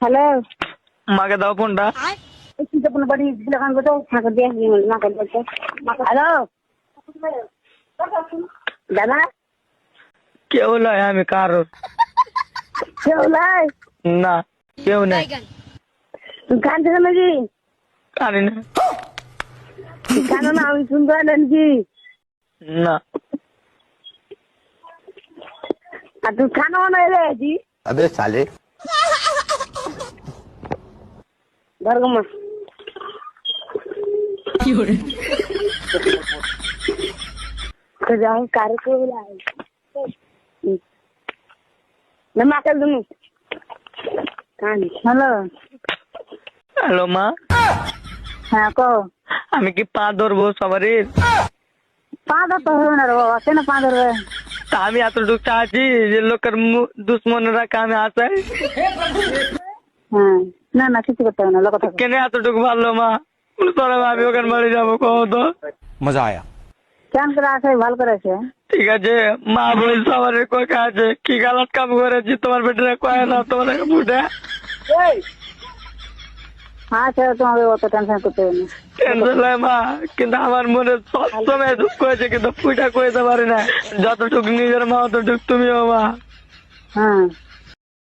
Hello, মাকে দাও ফোনটা। হ্যালো দাদা, কেউ নয়, আমি কারোর কেউ নাই? না, কেউ নেই। তুই কানছিস নাকি? কানি না। কানো না, আমি শুনতে পাইলেন কি? না, আর তুই কানো না রে জি? अबे साले ধর্মা যাই কার কে বলাই না মাকে দুনু কান। হ্যালো, হ্যালো মা, হ্যাঁ কো। আমি কি পা ধরবো সবারই? পা ধরতে হবে না রে বাবা, কেন পা ধরবে? তা আমি এতটুকু চাচ্ছি যে লোকের দুশ্মনেরা কামে আসে। হ্যাঁ, না না কিছু করতে হবে না, লোক থাকবে। কেন এতটুকু ভালো মা? তোরা আমি ওখানে বাড়ি যাবো, কহ তো। मजा आया। কেন করে আসে, ভালো করেছে। ঠিক আছে, মা বই সবার কয় আছে কি গালাত কাম করেছি তোমার বেটারা কয় না তোমার বুঝে। আচ্ছা, তোমাকে অত টেনশন করতে হবে না। টেনশন নয় মা, কিন্তু আমার মনে সবসময় দুঃখ হয়েছে, কিন্তু পুইটা কইতে পারি না। যতটুকু নিজের মা অতটুকু তুমিও মা। হ্যাঁ